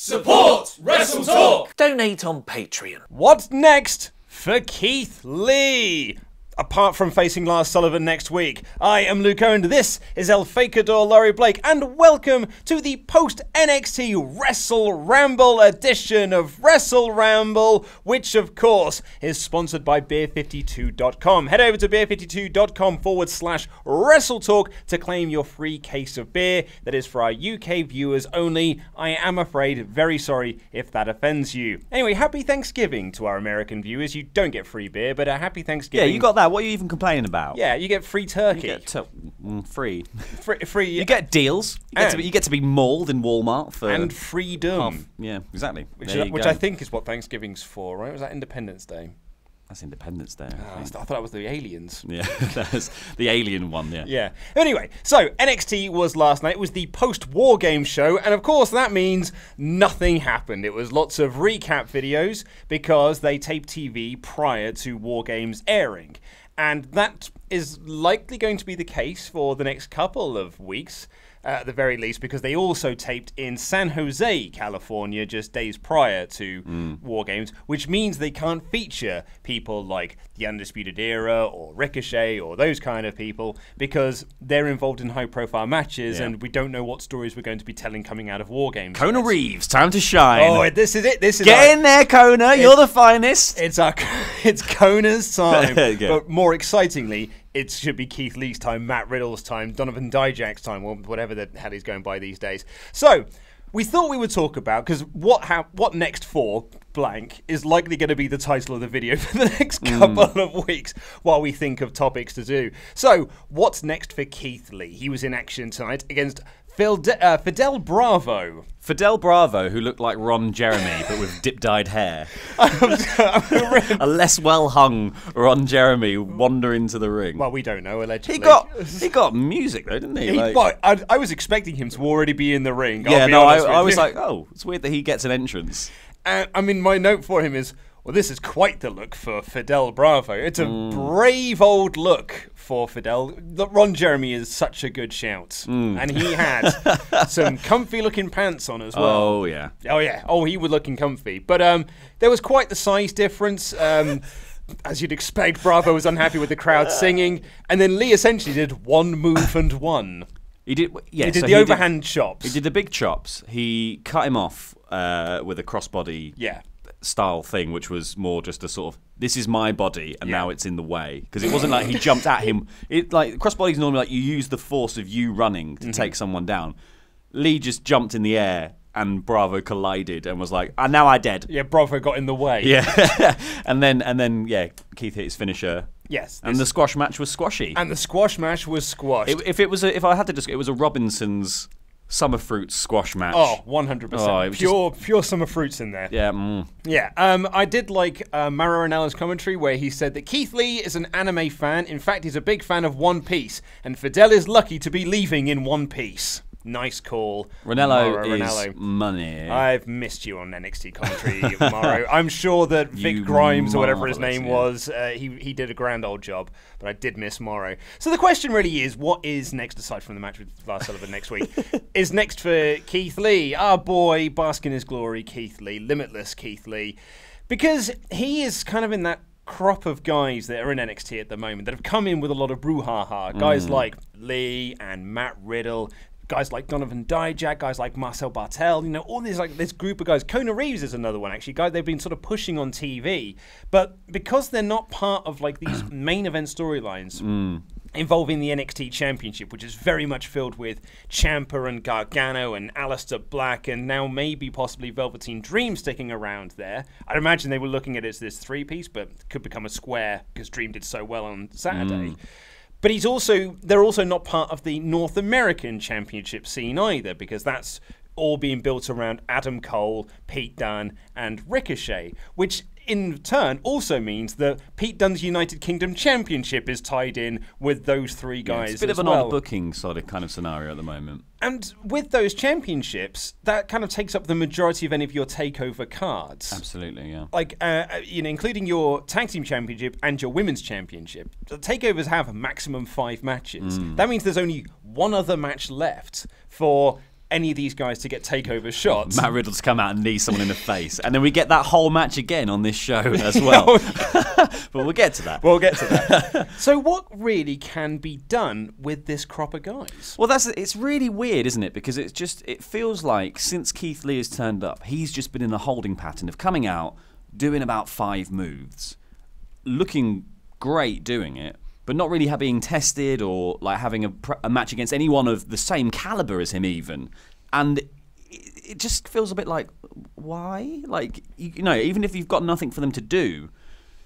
Support WrestleTalk! Donate on Patreon. What's next for Keith Lee? Apart from facing Lars Sullivan next week, I am Luke Owen, this is El Fakador Laurie Blake, and welcome to the post-NXT WrestleRamble edition of WrestleRamble, which of course is sponsored by Beer52.com. Head over to beer52.com/WrestleTalk to claim your free case of beer. That is for our UK viewers only. I am afraid very sorry if that offends you. Anyway, happy Thanksgiving to our American viewers. You don't get free beer, but a happy Thanksgiving. Yeah, you got that. What are you even complaining about? Yeah, you get free turkey. You get free. Free. You get deals. You get to be mauled in Walmart for and freedom. Yeah, exactly. Which I think is what Thanksgiving's for, right? Was that Independence Day? That's Independence Day. I thought that was the aliens. Yeah, that's the alien one. Yeah. Yeah. Anyway, so NXT was last night. It was the post-War Games show, and of course that means nothing happened. It was lots of recap videos because they taped TV prior to War Games airing, and that is likely going to be the case for the next couple of weeks. At the very least, because they also taped in San Jose, California, just days prior to War Games, which means they can't feature people like the Undisputed Era or Ricochet or those kind of people because they're involved in high-profile matches, and we don't know what stories we're going to be telling coming out of War Games. Kona Reeves, time to shine. Oh, this is it. This is Get in there, Kona. You're the finest. It's Kona's time. But more excitingly, it should be Keith Lee's time, Matt Riddle's time, Donovan Dijak's time, or whatever the hell he's going by these days. So, we thought we would talk about, because what next for blank is likely going to be the title of the video for the next couple of weeks while we think of topics to do. So, what's next for Keith Lee? He was in action tonight against Fidel Bravo. Fidel Bravo, who looked like Ron Jeremy, but with dip-dyed hair. A less well-hung Ron Jeremy wander into the ring. Well, we don't know, allegedly. He got music, though, didn't he? I was expecting him to already be in the ring. Yeah, no, I was like, oh, it's weird that he gets an entrance. I mean, my note for him is, well, this is quite the look for Fidel Bravo. It's a brave old look for Fidel. Ron Jeremy is such a good shout. And he had some comfy-looking pants on as well. Oh, yeah. Oh, yeah. Oh, he was looking comfy. But there was quite the size difference. As you'd expect, Bravo was unhappy with the crowd singing. And then Lee essentially did one move and won. He did, yeah. He did the overhand chops. He did the big chops. He cut him off with a crossbody style thing, which was more just a sort of, this is my body, and now it's in the way. Because it wasn't like he jumped at him. Crossbody is normally like you use the force of you running to take someone down. Lee just jumped in the air, and Bravo collided and was like, now I dead. Yeah, Bravo got in the way. Yeah. and then Keith hit his finisher. Yes. And the squash match was squashy. And the squash match was squashed. If I had to just, it was a Robinson's Summer Fruits squash match. Oh, 100%. Pure summer fruits in there. Yeah. Yeah. I did like Mauro Ranello's commentary where he said that Keith Lee is an anime fan. In fact, he's a big fan of One Piece. And Fidel is lucky to be leaving in one piece. Nice call, Ranello is money. I've missed you on NXT commentary, Mauro. I'm sure that Vic Grimes, or whatever his name was, he did a grand old job, but I did miss Mauro. So the question really is, what is next, aside from the match with Lars Sullivan next week, is next for Keith Lee? Our boy, bask in his glory, Keith Lee, limitless Keith Lee. Because he is kind of in that crop of guys that are in NXT at the moment that have come in with a lot of brouhaha. Guys like Lee and Matt Riddle, guys like Donovan Dijak, guys like Marcel Bartel, all these this group of guys. Kona Reeves is another one, actually. Guys they've been sort of pushing on TV, but because they're not part of these main event storylines involving the NXT Championship, which is very much filled with Ciampa and Gargano and Aleister Black, and now maybe possibly Velveteen Dream sticking around there. I'd imagine they were looking at it as this three-piece, but it could become a square because Dream did so well on Saturday. But they're also not part of the North American Championship scene either, because that's all being built around Adam Cole, Pete Dunne, and Ricochet, which in turn also means that Pete Dunne's United Kingdom Championship is tied in with those three guys. It's a bit of an odd booking sort of kind of scenario at the moment. And with those championships, that kind of takes up the majority of any of your takeover cards. Absolutely, yeah. Including your tag team championship and your women's championship. The takeovers have a maximum 5 matches. That means there's only one other match left for any of these guys to get takeover shots. Matt Riddle's come out and knee someone in the face. And then we get that whole match again on this show as well. But we'll get to that. We'll get to that. So what really can be done with this crop of guys? Well, it's really weird, isn't it? Because it feels like since Keith Lee has turned up, he's just been in the holding pattern of coming out, doing about 5 moves, looking great doing it, but not really being tested or like having a match against anyone of the same caliber as him even. And it just feels a bit like, why? Like, you know, even if you've got nothing for them to do,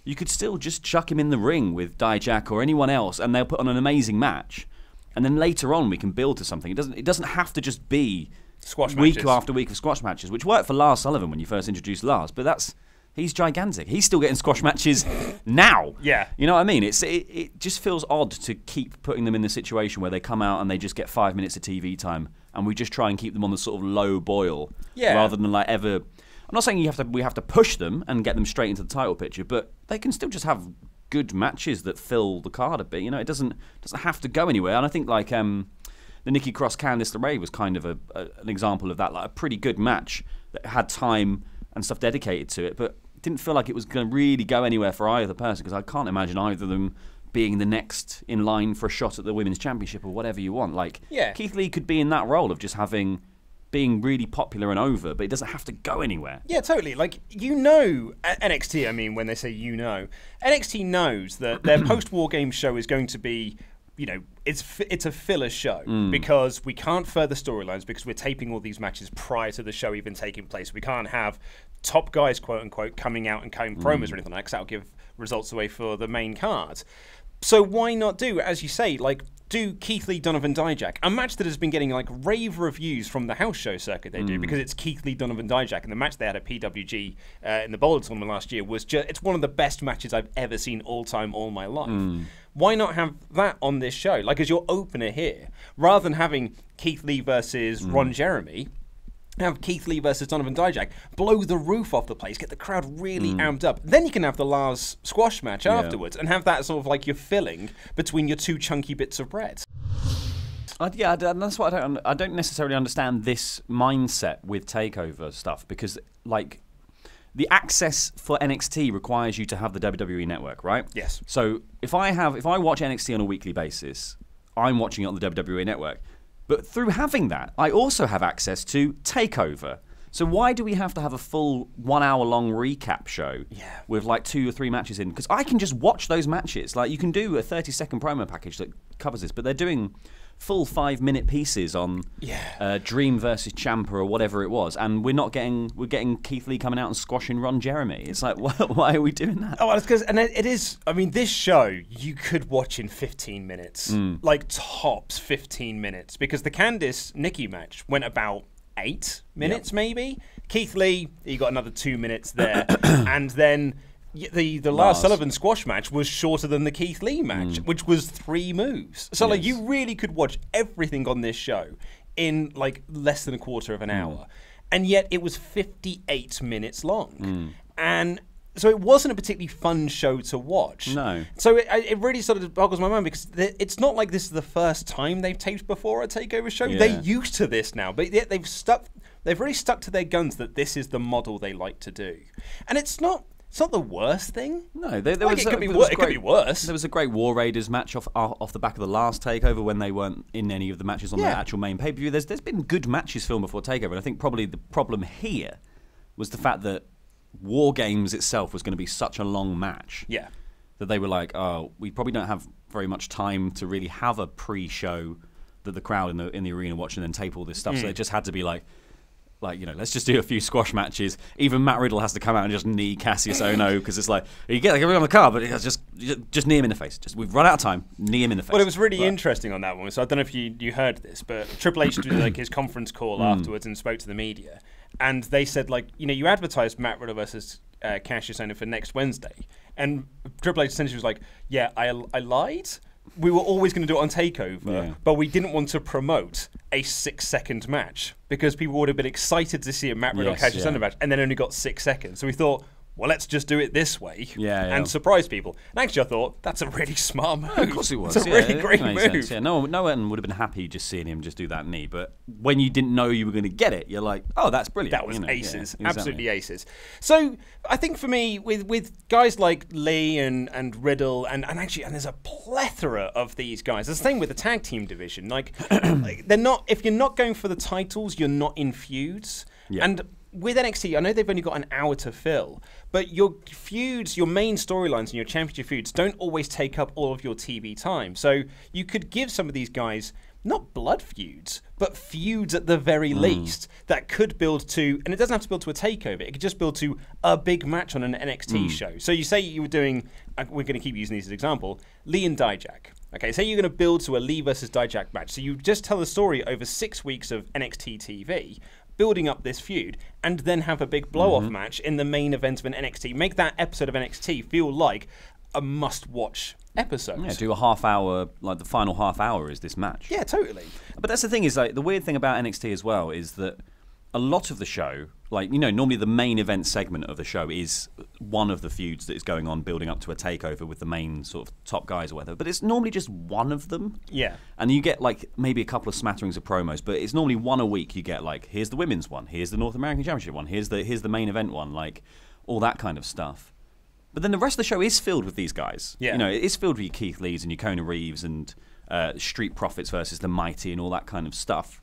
you could still just chuck him in the ring with Dijak or anyone else and they'll put on an amazing match. And then later on we can build to something. It doesn't have to just be squash week matches. After week of squash matches, which worked for Lars Sullivan when you first introduced Lars, but he's gigantic. He's still getting squash matches now. Yeah. You know what I mean? It just feels odd to keep putting them in the situation where they come out and they just get 5 minutes of TV time and we just try and keep them on the sort of low boil rather than like ever. I'm not saying we have to push them and get them straight into the title picture, but they can still just have good matches that fill the card a bit. You know, it doesn't have to go anywhere. And I think like the Nikki Cross Candice LaREA was kind of an example of that, like a pretty good match that had time and stuff dedicated to it, but didn't feel like it was going to really go anywhere for either person because I can't imagine either of them being the next in line for a shot at the Women's Championship or whatever you want. Like, Keith Lee could be in that role of just being really popular and over, but it doesn't have to go anywhere. Yeah, totally. Like, you know, NXT, I mean, when they say you know, NXT knows that their post-War Games show is going to be, you know, it's a filler show because we can't further storylines because we're taping all these matches prior to the show even taking place. We can't have top guys, quote unquote, coming out and cutting promos or anything like that because that'll give results away for the main card. So why not do, as you say, like, do Keith Lee, Donovan Dijak, a match that has been getting like rave reviews from the house show circuit they do because it's Keith Lee, Donovan Dijak, and the match they had at PWG in the Boulder tournament last year was it's one of the best matches I've ever seen all time, all my life. Why not have that on this show, like as your opener here, rather than having Keith Lee versus Ron Jeremy? Have Keith Lee versus Donovan Dijak, blow the roof off the place, get the crowd really amped up. Then you can have the Lars squash match afterwards and have that sort of like your filling between your two chunky bits of bread. That's what I don't necessarily understand this mindset with takeover stuff because like the access for NXT requires you to have the WWE network, right? Yes. So if I watch NXT on a weekly basis, I'm watching it on the WWE network. But through having that, I also have access to TakeOver. So why do we have to have a full 1 hour long recap show with like 2 or 3 matches in? Because I can just watch those matches. Like you can do a 30-second promo package that covers this, but they're doing full 5-minute pieces on Dream versus Ciampa or whatever it was, and we're getting Keith Lee coming out and squashing Ron Jeremy. It's like, why are we doing that? Oh, well, it's because, and it is. I mean, this show you could watch in 15 minutes, like tops 15 minutes, because the Candice Nikki match went about 8 minutes, maybe. Keith Lee, he got another 2 minutes there, and then the Lars Sullivan squash match was shorter than the Keith Lee match, which was 3 moves. So like you really could watch everything on this show in like less than a quarter of an hour, and yet it was 58 minutes long, and so it wasn't a particularly fun show to watch. No. So it really sort of boggles my mind because it's not like this is the first time they've taped before a takeover show. Yeah. They're used to this now, but yet they've really stuck to their guns that this is the model they like to do, and it's not the worst thing. No, it could be worse. There was a great War Raiders match off the back of the last takeover when they weren't in any of the matches on the actual main pay per view. There's been good matches filmed before takeover, and I think probably the problem here was the fact that War Games itself was going to be such a long match. Yeah. That they were like, oh, we probably don't have very much time to really have a pre-show that the crowd in the arena watch and then tape all this stuff. So it just had to be like, you know, let's just do a few squash matches. Even Matt Riddle has to come out and just knee Kassius Ohno because it's like, you get everyone on the card, but it's just knee him in the face. We've run out of time. Knee him in the face. Well, it was really interesting on that one. So I don't know if you heard this, but Triple H did like his conference call afterwards and spoke to the media, and they said like, you know, you advertised Matt Riddle versus Kassius Ohno for next Wednesday, and Triple H essentially was like, yeah, I lied. We were always going to do it on TakeOver, but we didn't want to promote a 6-second match because people would have been excited to see a Matt Riddle Kassius Ohno match, and then only got 6 seconds. So we thought, well, let's just do it this way Yeah. and surprise people. And actually, I thought, that's a really smart move. Of course it was. It's a really great made move. sense, yeah. No one would have been happy just seeing him just do that knee. But when you didn't know you were going to get it, you're like, oh, that's brilliant. That was you know, aces. yeah, exactly. Absolutely aces. So I think for me, with guys like Lee and Riddle, and actually, and there's a plethora of these guys. It's the same with the tag team division. Like, they're not, if you're not going for the titles, you're not in feuds. Yeah. And with NXT, I know they've only got an hour to fill, but your feuds, your main storylines and your championship feuds don't always take up all of your TV time. So you could give some of these guys not blood feuds, but feuds at the very least that could build to, and it doesn't have to build to a takeover, it could just build to a big match on an NXT show. So you say you were doing, we're going to keep using these as an example, Lee and Dijak. Okay, say you're going to build to a Lee versus Dijak match. So you just tell the story over 6 weeks of NXT TV, building up this feud, and then have a big blow-off match in the main event of an NXT. Make that episode of NXT feel like a must-watch episode. Yeah, do a half hour, like the final half hour is this match. Yeah, totally. But that's the thing, is like the weird thing about NXT as well is that a lot of the show, like, you know, normally the main event segment of the show is one of the feuds that is going on building up to a takeover with the main sort of top guys or whatever, but it's normally just one of them. Yeah. And you get like maybe a couple of smatterings of promos, but it's normally one a week. You get like, here's the women's one, here's the North American Championship one, here's the main event one, like all that kind of stuff. But then the rest of the show is filled with these guys. Yeah. You know, it is filled with your Keith Lees and your Kona Reeves and Street Profits versus the Mighty and all that kind of stuff.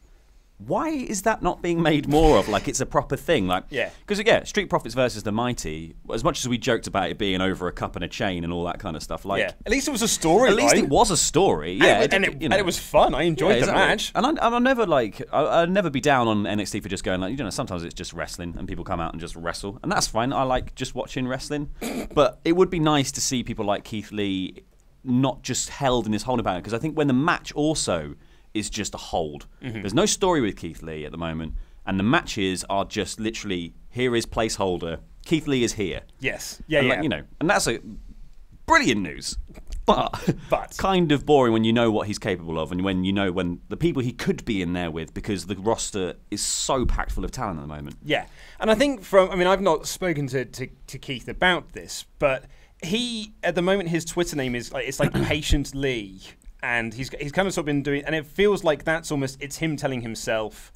Why is that not being made more of? Like, it's a proper thing. Like, yeah. Because, yeah, Street Profits versus the Mighty, as much as we joked about it being over a cup and a chain and all that kind of stuff, like... Yeah. At least it was a story. At least it was a story, yeah. And it was fun. I enjoyed the match. And I'll never, like... I'll never be down on NXT for just going, like, you know, sometimes it's just wrestling and people come out and just wrestle. And that's fine. I like just watching wrestling. But it would be nice to see people like Keith Lee not just held in this holding pattern. Because I think when the match also... is just a hold. There's no story with Keith Lee at the moment, and the matches are just literally, here is placeholder, Keith Lee is here. Yes. Yeah, and yeah. Like, you know, and that's a brilliant news, but But. kind of boring when you know what he's capable of, and when you know when the people he could be in there with, because the roster is so packed full of talent at the moment. Yeah, and I think I've not spoken to Keith about this, but he, at the moment, his Twitter name is, it's like Patient Lee. And he's kind of sort of been doing, and it feels like that's almost, it's him telling himself,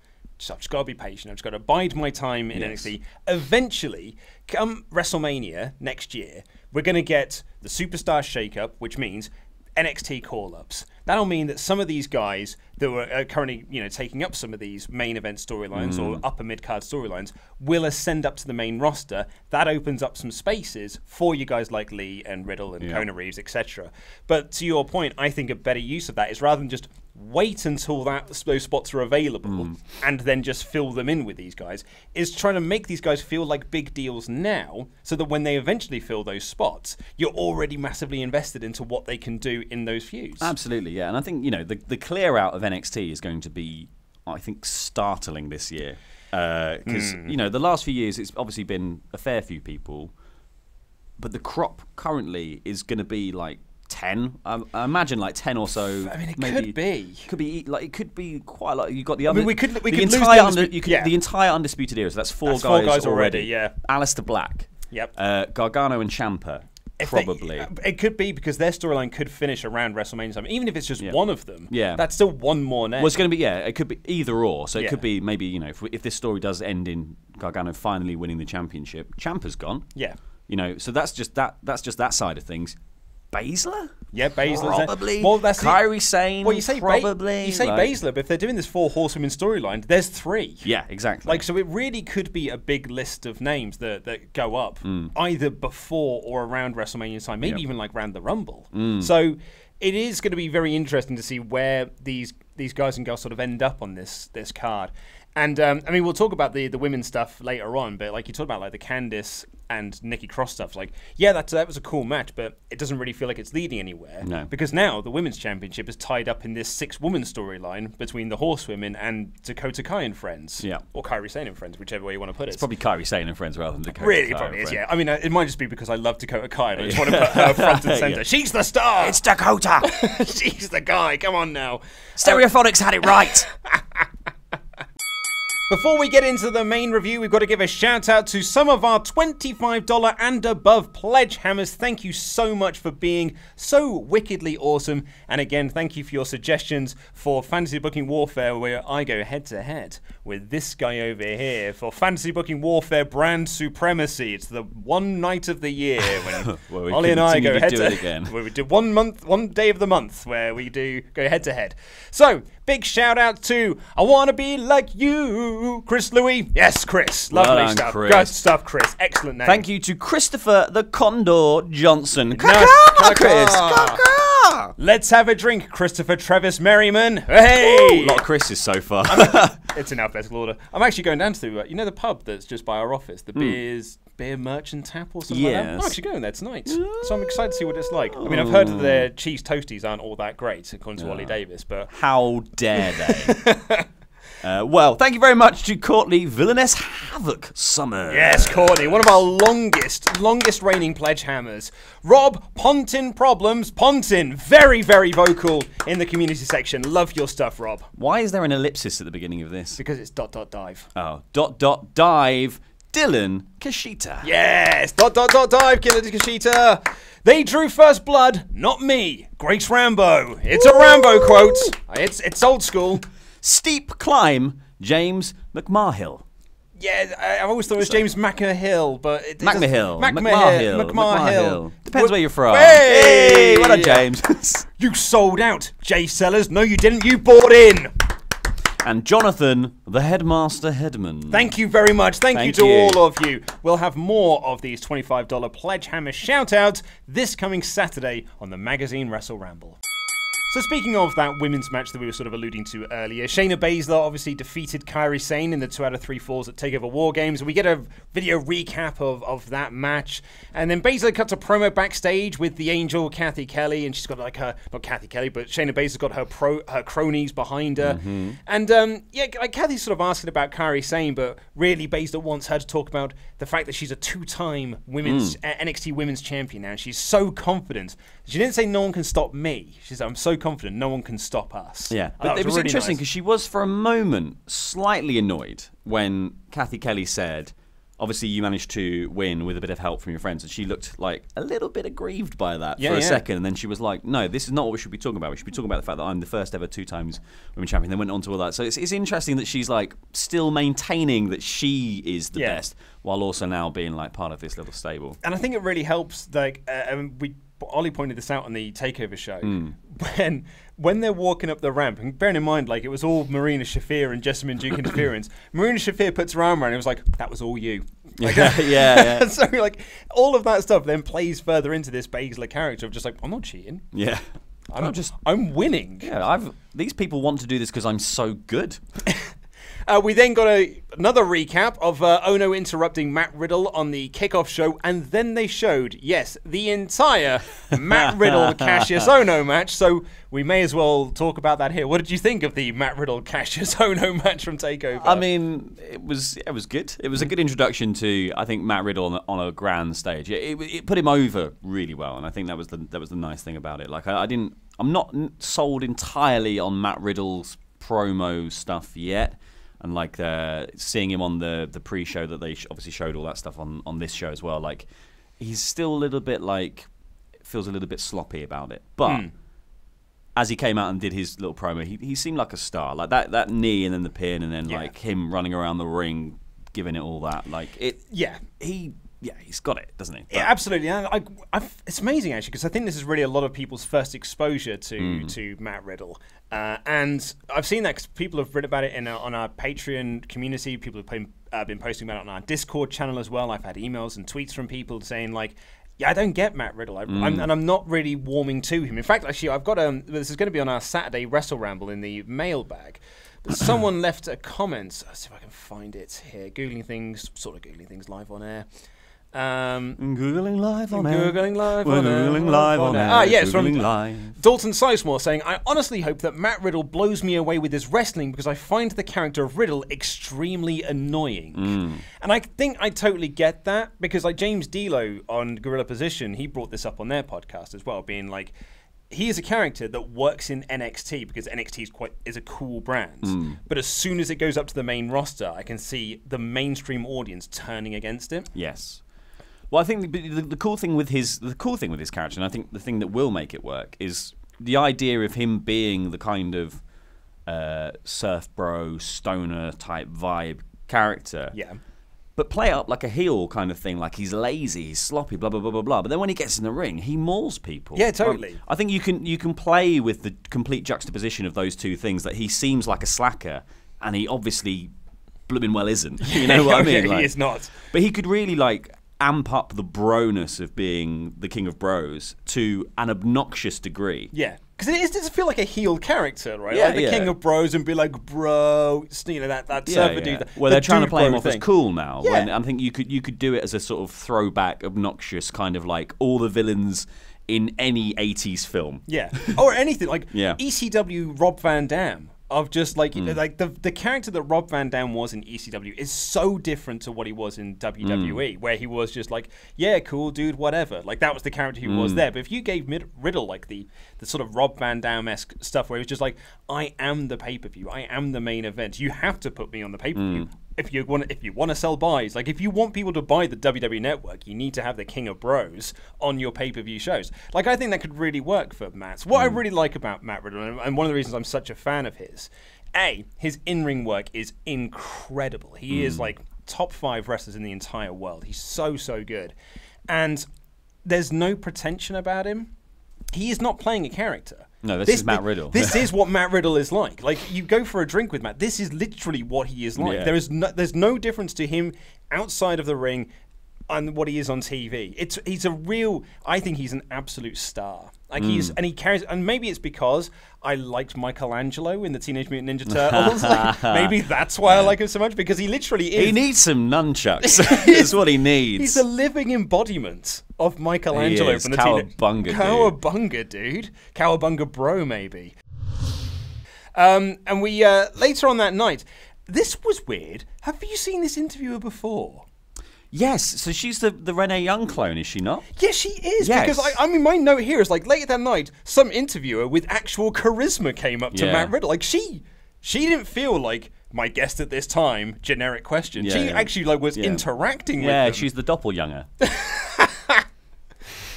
I've just got to be patient, I've just got to bide my time in NXT. Eventually, come WrestleMania next year, we're going to get the Superstar Shakeup, which means NXT call-ups. That'll mean that some of these guys that were currently, you know, taking up some of these main event storylines or upper mid-card storylines will ascend up to the main roster. That opens up some spaces for you guys like Lee and Riddle and Kona Reeves, etc. But to your point, I think a better use of that is rather than just wait until those spots are available and then just fill them in with these guys, is trying to make these guys feel like big deals now, so that when they eventually fill those spots, you're already massively invested into what they can do in those feuds. Absolutely, yeah. And I think, you know, the clear out of NXT is going to be, I think, startling this year. Because, you know, the last few years, it's obviously been a fair few people, but the crop currently is going to be like 10. I imagine like 10 or so. I mean, it maybe, could be. It could be quite a lot. You've got the the entire Undisputed Era. So that's four That's guys, four guys already. Yeah. Aleister Black. Yep. Gargano and Ciampa. Probably. It could be, because their storyline could finish around WrestleMania time. Even if it's just one of them, yeah, that's still one more name. Well, it's going to be, it could be either or. So it could be maybe, you know, if this story does end in Gargano finally winning the championship, Ciampa's gone. Yeah. You know, so that's just that side of things. Baszler? Yeah, Baszler. Probably. Well, that's Kairi Sane. Well, you say probably. You say Baszler, but if they're doing this 4 horsewomen storyline, there's 3. Yeah, exactly. Like, so it really could be a big list of names that go up either before or around WrestleMania time, maybe even like around the Rumble. So it is going to be very interesting to see where these guys and girls sort of end up on this card. And I mean, we'll talk about the women's stuff later on, but like you talked about, like the Candice and Nikki Cross stuff, like, yeah, that was a cool match, but it doesn't really feel like it's leading anywhere. No. Because now the women's championship is tied up in this 6-woman storyline between the Horsewomen and Dakota Kai and friends. Yeah. Or Kairi Sane and friends, whichever way you want to put it. It's probably Kairi Sane and friends rather than Dakota Really, Kai probably and is, friends. yeah. I mean, it might just be because I love Dakota Kai and I just want to put her front and center. Yeah. She's the star! It's Dakota! She's the guy, come on now. Stereophonics had it right! Before we get into the main review, we've got to give a shout out to some of our $25 and above pledge hammers. Thank you so much for being so wickedly awesome. And again, thank you for your suggestions for Fantasy Booking Warfare, where I go head to head with this guy over here for Fantasy Booking Warfare brand supremacy. It's the one night of the year when well, Ollie and I go head to head. Where we do one day of the month where we do go head to head. So, big shout out to I Wanna Be Like You, Chris Louis. Yes, Chris. Lovely stuff. Chris. Good stuff, Chris. Excellent name. Thank you to Christopher the Condor Johnson. Nice. Chris. Let's have a drink, Christopher Travis Merriman. Hey! A lot of Chris's so far. It's in alphabetical order. I'm actually going down to the pub that's just by our office, the Beer Merchant Tap or something like that. I'm actually going there tonight. So I'm excited to see what it's like. I mean, I've heard that their cheese toasties aren't all that great, according to Ollie Davis, but... How dare they? Well, thank you very much to Courtney Villainess Havoc Summer. Yes, Courtney, one of our longest reigning pledge hammers. Rob Pontin Problems. Pontin, very, very vocal in the community section. Love your stuff, Rob. Why is there an ellipsis at the beginning of this? Because it's ... dive. Oh, ... dive. Dylan Kashita. Yes, ... dive, Killer Kashita. They drew first blood, not me. Grace Rambo. It's a Rambo quote. It's old school. Steep climb, James McMahill. Yeah, I always thought it was James McMahill, but it McMahill. Depends where you're from. Hey, what up, James? You sold out, Jay Sellers. No, you didn't. You bought in. And Jonathan, the Headmaster Headman. Thank you very much. Thank you to all of you. We'll have more of these $25 Pledge Hammer shout-outs this coming Saturday on the magazine WrestleRamble. So speaking of that women's match that we were sort of alluding to earlier, Shayna Baszler obviously defeated Kairi Sane in the 2 out of 3 falls at TakeOver War Games. We get a video recap of that match. And then Baszler cuts a promo backstage with the Angel, Kathy Kelly, and she's got like her, not Kathy Kelly, but Shayna Baszler's got her cronies behind her. And like Kathy's sort of asking about Kairi Sane, but really Baszler wants her to talk about the fact that she's a 2-time women's NXT Women's Champion now. And she's so confident. She didn't say no one can stop me. She said, I'm so confident no one can stop us. Yeah, but it was really interesting because she was for a moment slightly annoyed when Kathy Kelly said, obviously you managed to win with a bit of help from your friends, and she looked like a little bit aggrieved by that for a second, and then she was like, no, this is not what we should be talking about. We should be talking about the fact that I'm the first ever 2 times women's champion. Then went on to all that. So it's interesting that she's like still maintaining that she is the best, while also now being like part of this little stable. And I think it really helps, like, Ollie pointed this out on the TakeOver show, when they're walking up the ramp, and bearing in mind, like, it was all Marina Shafir and Jessamine Duke interference. Marina Shafir puts her arm around and it was like, that was all you. Like, yeah. So, like, all of that stuff then plays further into this Baszler character of just like, I'm not cheating. Yeah. I'm winning. Yeah, these people want to do this because I'm so good. We then got another recap of Ohno interrupting Matt Riddle on the kickoff show, and then they showed, yes, the entire Matt Riddle Kassius Ohno match. So we may as well talk about that here. What did you think of the Matt Riddle Kassius Ohno match from TakeOver? I mean, it was good. It was a good introduction to, I think, Matt Riddle on a grand stage. It put him over really well, and I think that was the nice thing about it. Like I'm not sold entirely on Matt Riddle's promo stuff yet. And like seeing him on the pre-show that they obviously showed all that stuff on this show as well. Like he's still a little bit like feels a little bit sloppy about it. But as he came out and did his little promo, he seemed like a star. Like that knee and then the pin and then like him running around the ring, giving it all that. Like it. Yeah. He's got it, doesn't he? But yeah, absolutely. And it's amazing, actually, because I think this is really a lot of people's first exposure to Matt Riddle. And I've seen that because people have written about it on our Patreon community. People have been posting about it on our Discord channel as well. I've had emails and tweets from people saying, like, yeah, I don't get Matt Riddle, and I'm not really warming to him. In fact, actually, I've got this is going to be on our Saturday WrestleRamble in the mailbag. But someone left a comment. Let's see if I can find it here. Googling things live on air. Googling live on air. Googling live We're on air. Googling live on air. Yes, from live. Dalton Sizemore saying, I honestly hope that Matt Riddle blows me away with his wrestling because I find the character of Riddle extremely annoying. And I think I totally get that because like James D'Lo on Gorilla Position, he brought this up on their podcast as well, being like, he is a character that works in NXT because NXT is a cool brand. But as soon as it goes up to the main roster, I can see the mainstream audience turning against it. Yes. Well, I think the cool thing with his character, and I think the thing that will make it work, is the idea of him being the kind of surf bro, stoner type vibe character. Yeah. But play up like a heel kind of thing, like he's lazy, he's sloppy, blah blah blah blah blah. But then when he gets in the ring, he mauls people. Yeah, totally. I think you can play with the complete juxtaposition of those two things. That he seems like a slacker, and he obviously blooming well isn't. You know what I mean? He is not. But he could really amp up the broness of being the king of bros to an obnoxious degree. Yeah. Because it does feel like a heel character, right? Yeah, like the king of bros and be like, bro, you know, that surfer dude. Well, they're trying to play him off thing. as cool now. Yeah. When I think you could do it as a sort of throwback, obnoxious kind of like all the villains in any 80s film. Yeah. Or anything. Like Yeah. ECW Rob Van Dam. Of just like the character that Rob Van Dam was in ECW is so different to what he was in WWE, where he was just like, yeah, cool dude, whatever. Like that was the character he was there. But if you gave Riddle like the sort of Rob Van Dam-esque stuff, where he was just like, I am the pay-per-view, I am the main event. You have to put me on the pay-per-view. If you want to sell buys, like if you want people to buy the WWE Network, you need to have the King of Bros on your pay-per-view shows. Like I think that could really work for Matt. What I really like about Matt Riddle, and one of the reasons I'm such a fan of his in-ring work is incredible. He is like top 5 wrestlers in the entire world. He's so good, and there's no pretension about him. He is not playing a character. No, this is Matt Riddle. This is what Matt Riddle is like. Like, you go for a drink with Matt. This is literally what he is like. Yeah. There's no difference to him outside of the ring and what he is on TV. He's a real. I think he's an absolute star. Like he carries, and maybe it's because I liked Michelangelo in the Teenage Mutant Ninja Turtles. Like, maybe that's why I like him so much, because he literally is. He needs some nunchucks. That's what he needs. He's a living embodiment of Michelangelo from the Cowabunga, dude. Cowabunga, dude. Cowabunga bro, maybe. And we later on that night, this was weird. Have you seen this interviewer before? Yes, so she's the Renee Young clone, is she not? Yes, she is. Yes. Because I mean, my note here is like later that night, some interviewer with actual charisma came up to Matt Riddle. Like she didn't feel like my guest at this time. Generic question. She actually was interacting with them. Yeah, she's the doppelganger.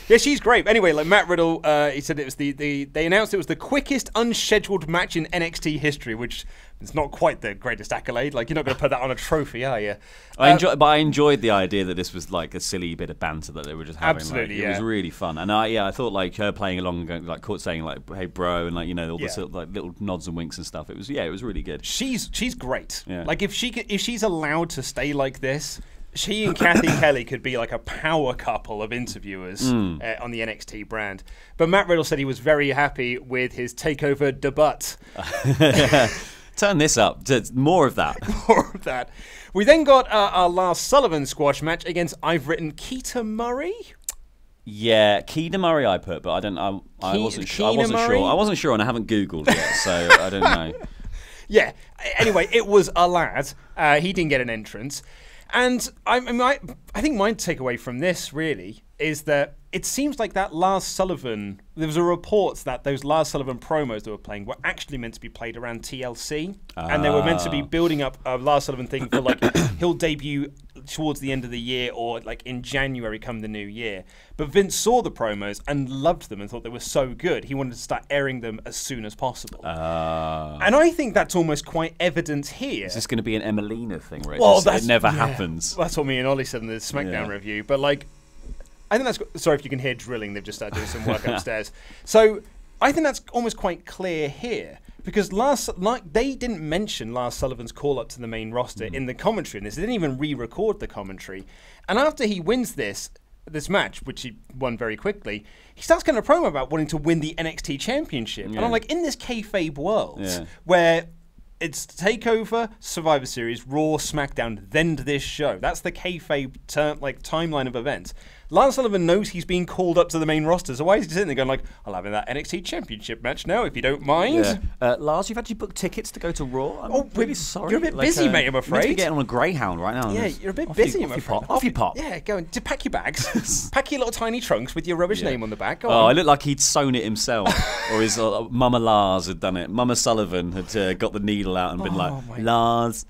Yeah, she's great. Anyway, like Matt Riddle, he said it was they announced it was the quickest unscheduled match in NXT history, which is not quite the greatest accolade. Like, you're not going to put that on a trophy, are you? But I enjoyed the idea that this was like a silly bit of banter that they were just having. Absolutely, It was really fun, and I thought like her playing along and going, like saying like, "Hey, bro," and like, you know, all the sort of, like little nods and winks and stuff. It was really good. She's great. Yeah. Like if she's allowed to stay like this. She and Kathy Kelly could be like a power couple of interviewers on the NXT brand. But Matt Riddle said he was very happy with his takeover debut. Turn this up. More of that. More of that. We then got our Lars Sullivan squash match against, I've written, Keita Murray. Yeah, Keita Murray I put, but I wasn't sure. I wasn't sure, and I haven't Googled yet, so I don't know. Yeah. Anyway, it was a lad. He didn't get an entrance. And I think my takeaway from this, really, is that it seems like that Lars Sullivan, there was a report that those Lars Sullivan promos they were playing were actually meant to be played around TLC. And they were meant to be building up a Lars Sullivan thing for, like, he'll debut towards the end of the year or, like, in January come the new year. But Vince saw the promos and loved them and thought they were so good, he wanted to start airing them as soon as possible. And I think that's almost quite evident here. Is this going to be an Emelina thing, right? Well, it never happens. That's what me and Ollie said in the SmackDown review. But, like, I think that's... Sorry if you can hear drilling. They've just started doing some work upstairs. So I think that's almost quite clear here. Because they didn't mention Lars Sullivan's call-up to the main roster in the commentary in this. They didn't even re-record the commentary. And after he wins this match, which he won very quickly, he starts kind of promo about wanting to win the NXT Championship. And I'm like, in this kayfabe world, where it's TakeOver, Survivor Series, Raw, SmackDown, then this show. That's the kayfabe timeline of events. Lars Sullivan knows he's being called up to the main roster, so why is he sitting there going like, I'll have that NXT Championship match now, if you don't mind? Yeah. Lars, you've actually booked tickets to go to Raw? I'm really sorry. You're a bit busy, mate, I'm afraid. You're getting on a Greyhound right now. Yeah, you're a bit busy, I'm afraid. Off you pop. Yeah, go and pack your bags. Pack your little tiny trunks with your rubbish name on the back. Go I on. look like he'd sewn it himself. Or his Mama Lars had done it. Mama Sullivan had got the needle out and been like, Lars...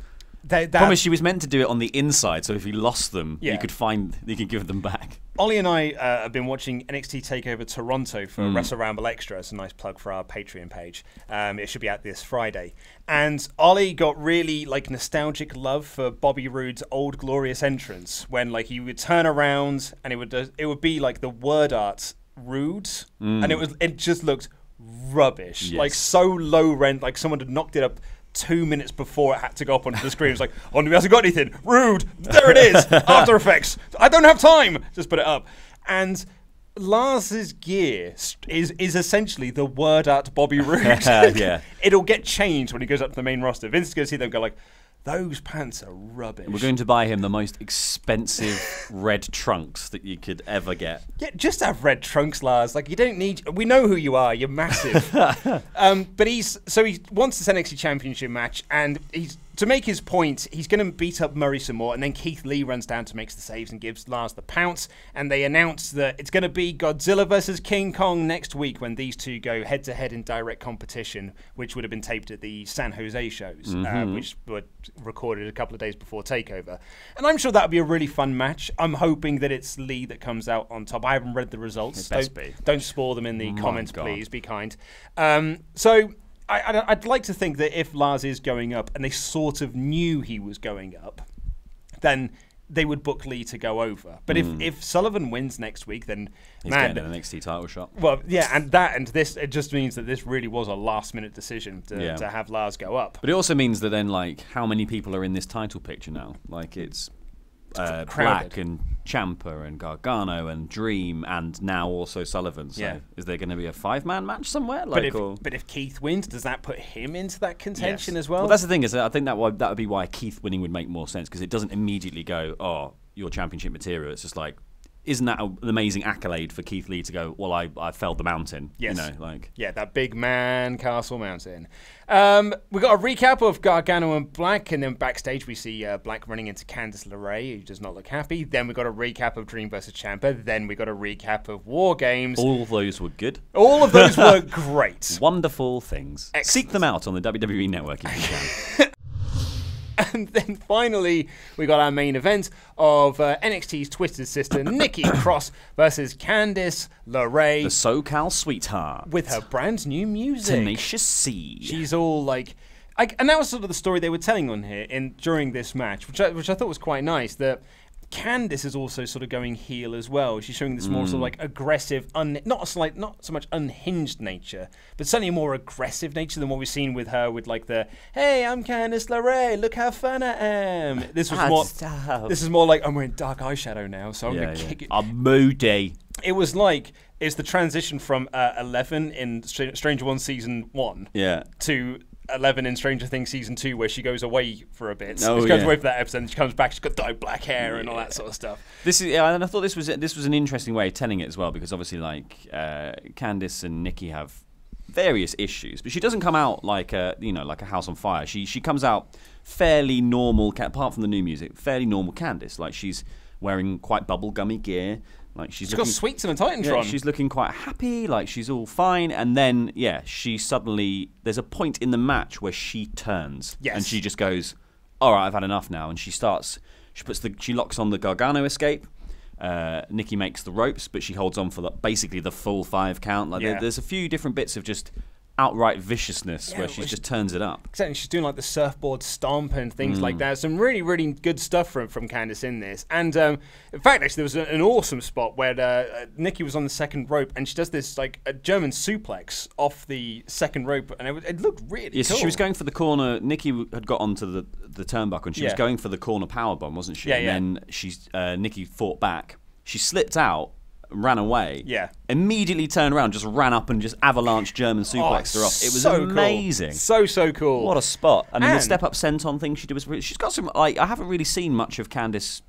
Promise she was meant to do it on the inside, so if he lost them, you could give them back. Ollie and I have been watching NXT TakeOver Toronto for WrestleRamble Extra. It's a nice plug for our Patreon page. It should be out this Friday. And Ollie got really nostalgic love for Bobby Roode's old glorious entrance when he would turn around and it would be like the word art Rude, and it just looked rubbish, so low rent, like someone had knocked it up 2 minutes before it had to go up onto the screen. It was like, oh, he hasn't got anything. Rude. There it is. After Effects. I don't have time. Just put it up. And Lars's gear is essentially the word art Bobby Roode. Yeah. It'll get changed when he goes up to the main roster. Vince is going to see them go like, those pants are rubbish. We're going to buy him the most expensive red trunks that you could ever get. Yeah, just have red trunks, Lars. You don't need... We know who you are. You're massive. But he wants this NXT Championship match, and to make his point, he's going to beat up Murray some more, and then Keith Lee runs down to make the saves and gives Lars the pounce, and they announce that it's going to be Godzilla versus King Kong next week when these two go head-to-head in direct competition, which would have been taped at the San Jose shows, which were recorded a couple of days before TakeOver. And I'm sure that would be a really fun match. I'm hoping that it's Lee that comes out on top. I haven't read the results. Don't spoil them in the comments, please. Be kind. I'd like to think that if Lars is going up and they sort of knew he was going up, then they would book Lee to go over. But if Sullivan wins next week, then he's getting an NXT title shot. Well, yeah, and this, it just means that this really was a last-minute decision to have Lars go up. But it also means that then, how many people are in this title picture now? It's Black and Ciampa and Gargano and Dream and now also Sullivan. So is there going to be a 5-man match somewhere? But if Keith wins, does that put him into that contention as well? Well, that's the thing, is that I think that would be why Keith winning would make more sense, because it doesn't immediately go, oh, your championship material. It's just like, isn't that an amazing accolade for Keith Lee to go, well, I felled the mountain? Yes. Yeah, that big man castle mountain. We got a recap of Gargano and Black, and then backstage we see Black running into Candice LaREA, who does not look happy. Then we got a recap of Dream vs. Ciampa. Then we got a recap of War Games. All of those were good. All of those were great. Wonderful things. Excellent. Seek them out on the WWE Network if you can. And then finally, we got our main event of NXT's Twisted Sister, Nikki Cross versus Candice LaREA. The SoCal sweetheart. With her brand new music. Tenacious C. She's all and that was sort of the story they were telling on here during this match, which I thought was quite nice, that Candice is also sort of going heel as well. She's showing this more sort of aggressive, not so much unhinged nature, but certainly a more aggressive nature than what we've seen with her with hey, I'm Candice LaREA, look how fun I am. This is more like, I'm wearing dark eyeshadow now, so I'm going to kick it. I'm moody. It was it's the transition from 11 in Stranger One Season 1 to 11 in Stranger Things Season 2, where she goes away for a bit. She goes away for that episode, and she comes back, she's got dyed black hair and all that sort of stuff. And I thought this was an interesting way of telling it as well, because obviously Candice and Nikki have various issues, but she doesn't come out like a house on fire. She comes out fairly normal, apart from the new music, fairly normal Candice. She's wearing quite bubblegummy gear. She's got sweets and a Titantron. She's looking quite happy, she's all fine, and then she suddenly, there's a point in the match where she turns, and she just goes, all right, I've had enough now, and she locks on the Gargano escape. Nikki makes the ropes, but she holds on for basically the full 5 count. There's a few different bits of just outright viciousness where she just turns it up. Exactly, she's doing the surfboard stomp and things like that. Some really, really good stuff from Candice in this. And in fact, actually, there was an awesome spot where Nikki was on the second rope and she does this a German suplex off the second rope, and it looked really cool. So she was going for the corner. Nikki had got onto the turnbuckle and she was going for the corner powerbomb, wasn't she? And then Nikki fought back. She slipped out, ran away, immediately turned around, just ran up and just avalanche German suplexed her off. It was so amazing. Cool. So cool. What a spot. And then the step-up senton thing she did was... She's got some... I haven't really seen much of Candice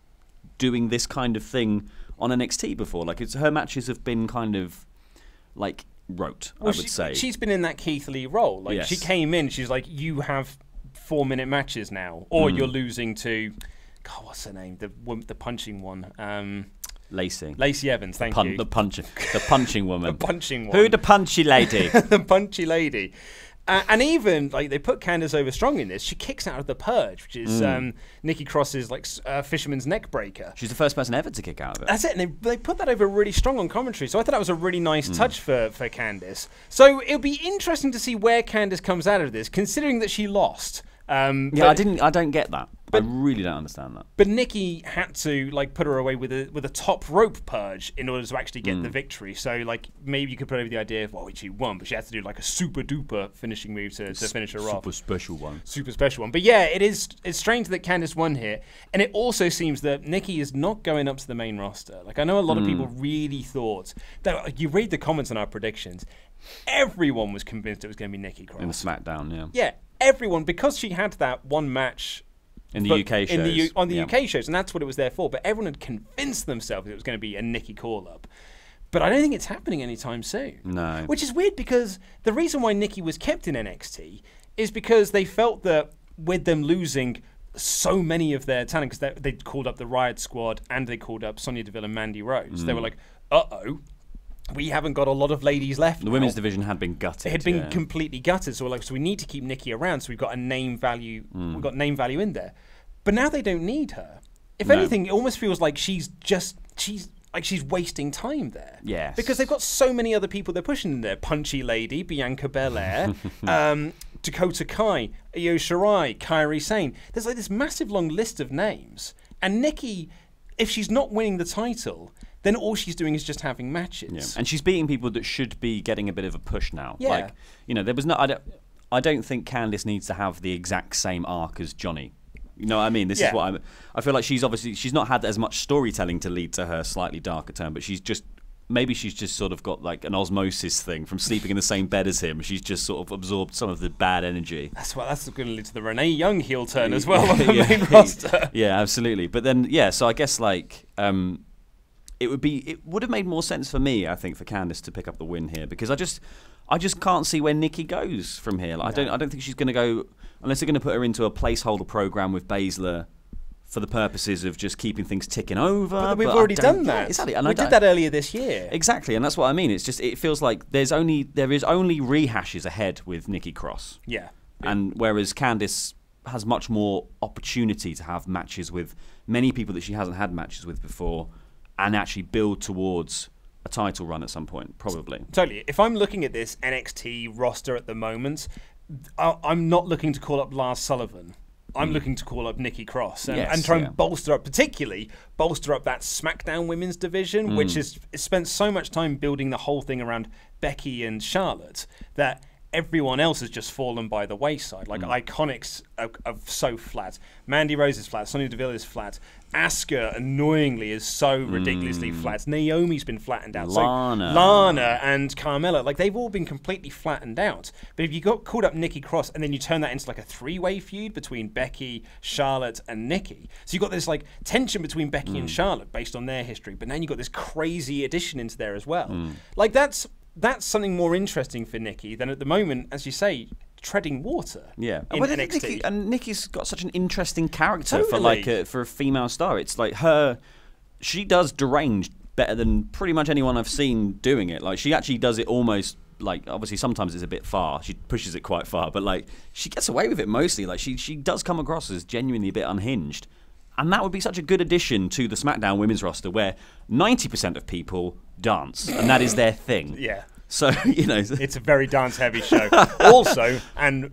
doing this kind of thing on NXT before. Like her matches have been kind of like rote, I would say. She's been in that Keith Lee role. Like she came in, she's like, you have 4-minute matches now, or you're losing to, God, what's her name? The punching one. Lacey Evans, thank you. The punching woman. The punching one. Who the punchy lady? The punchy lady. And even like they put Candice over strong in this, she kicks out of the Purge, which is Nikki Cross's like fisherman's neck breaker. She's the first person ever to kick out of it. That's it, and they put that over really strong on commentary. So I thought that was a really nice touch for Candice. So it'll be interesting to see where Candice comes out of this, considering that she lost. I don't get that. I really don't understand that. But Nikki had to like put her away with a top rope purge in order to actually get the victory. So like maybe you could put over the idea of she won, but she had to do like a super duper finishing move to finish her off. Super special one. But yeah, it's strange that Candice won here, and it also seems that Nikki is not going up to the main roster. Like I know a lot of people really thought that. Like, you read the comments on our predictions, everyone was convinced it was going to be Nikki Cross in the SmackDown. Yeah, everyone, because she had that one match. In the UK shows. On the UK shows, and that's what it was there for. But everyone had convinced themselves it was going to be a Nikki call-up. But I don't think it's happening anytime soon. No. Which is weird, because the reason why Nikki was kept in NXT is because they felt that with them losing so many of their talent, because they called up the Riot Squad and they called up Sonya Deville and Mandy Rose. They were like, uh-oh. We haven't got a lot of ladies left. The women's division had been gutted. It had been completely gutted. So we need to keep Nikki around. So we've got a name value. We've got name value in there. But now they don't need her. If anything, it almost feels like she's wasting time there. Yes. Because they've got so many other people they're pushing in there. Punchy Lady, Bianca Belair, Dakota Kai, Io Shirai, Kairi Sane. There's like this massive long list of names. And Nikki, if she's not winning the title, then all she's doing is just having matches. Yeah. And she's beating people that should be getting a bit of a push now. Yeah. Like, there was no. I don't think Candice needs to have the exact same arc as Johnny. You know what I mean? This is what I feel like she's not had as much storytelling to lead to her slightly darker turn, but she's just sort of got like an osmosis thing from sleeping in the same bed as him. She's just sort of absorbed some of the bad energy. That's going to lead to the Renee Young heel turn as well on the main roster. Yeah, absolutely. But then so I guess like it would have made more sense for me, I think, for Candice to pick up the win here, because I just can't see where Nikki goes from here. Like, I don't think she's going to go, unless they're going to put her into a placeholder program with Baszler for the purposes of just keeping things ticking over. But we've already done that. Yeah, exactly. And we did that earlier this year. Exactly, and that's what I mean. It's just, it feels like there is only rehashes ahead with Nikki Cross. Yeah. And whereas Candice has much more opportunity to have matches with many people that she hasn't had matches with before, and actually build towards a title run at some point, probably. Totally. If I'm looking at this NXT roster at the moment, I'm not looking to call up Lars Sullivan. I'm looking to call up Nikki Cross and try and bolster up that SmackDown women's division, which has spent so much time building the whole thing around Becky and Charlotte that everyone else has just fallen by the wayside. Like Iconics are so flat. Mandy Rose is flat. Sonya Deville is flat. Asuka, annoyingly, is so ridiculously flat. Naomi's been flattened out. Lana and Carmella, like they've all been completely flattened out. But if you got called up Nikki Cross and then you turn that into like a three-way feud between Becky, Charlotte, and Nikki, so you've got this like tension between Becky and Charlotte based on their history, but then you've got this crazy addition into there as well. Like that's something more interesting for Nikki than at the moment, as you say, treading water. Yeah, in NXT. Nikki's got such an interesting character Totally. for a female star. It's like she does deranged better than pretty much anyone I've seen doing it. Like she actually does it almost like, obviously sometimes it's a bit far. She pushes it quite far, but like she gets away with it mostly. Like she does come across as genuinely a bit unhinged. And that would be such a good addition to the SmackDown women's roster where 90% of people dance, and that is their thing. Yeah. So, it's a very dance-heavy show. Also, and,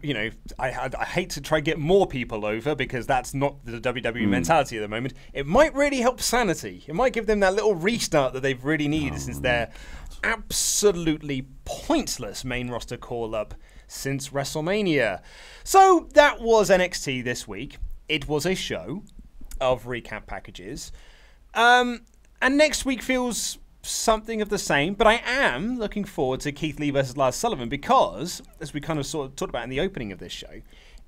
I hate to try to get more people over because that's not the WWE mentality at the moment. It might really help Sanity. It might give them that little restart that they've really needed since their absolutely pointless main roster call-up since WrestleMania. So, that was NXT this week. It was a show of recap packages. And next week feels something of the same, but I am looking forward to Keith Lee versus Lars Sullivan because, as we kind of sort of talked about in the opening of this show,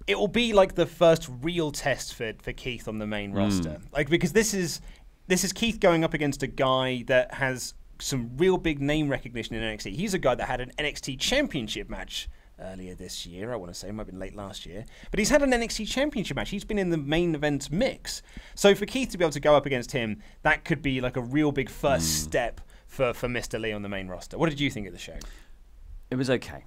it will be like the first real test for Keith on the main roster. Like, because this is this is Keith going up against a guy that has some real big name recognition in NXT. He's a guy that had an NXT Championship match earlier this year, I want to say. It might have been late last year. But he's had an NXT Championship match. He's been in the main event mix. So for Keith to be able to go up against him, that could be like a real big first step for Mr. Lee on the main roster. What did you think of the show? It was okay.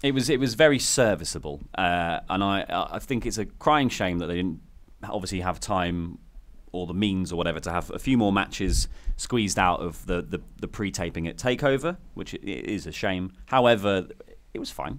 It was very serviceable. And I think it's a crying shame that they didn't obviously have time or the means or whatever to have a few more matches squeezed out of the pre-taping at TakeOver, which is a shame. However, it was fine.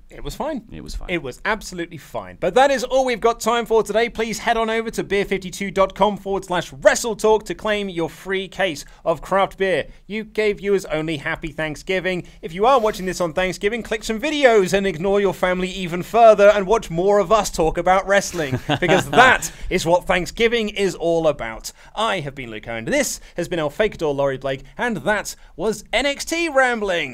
It was fine. It was fine. It was absolutely fine. But that is all we've got time for today. Please head on over to beer52.com/WrestleTalk to claim your free case of craft beer. UK viewers only, happy Thanksgiving. If you are watching this on Thanksgiving, click some videos and ignore your family even further and watch more of us talk about wrestling, because that is what Thanksgiving is all about. I have been Luke Owen. This has been El Fakador Laurie Blake, and that was NXT Rambling.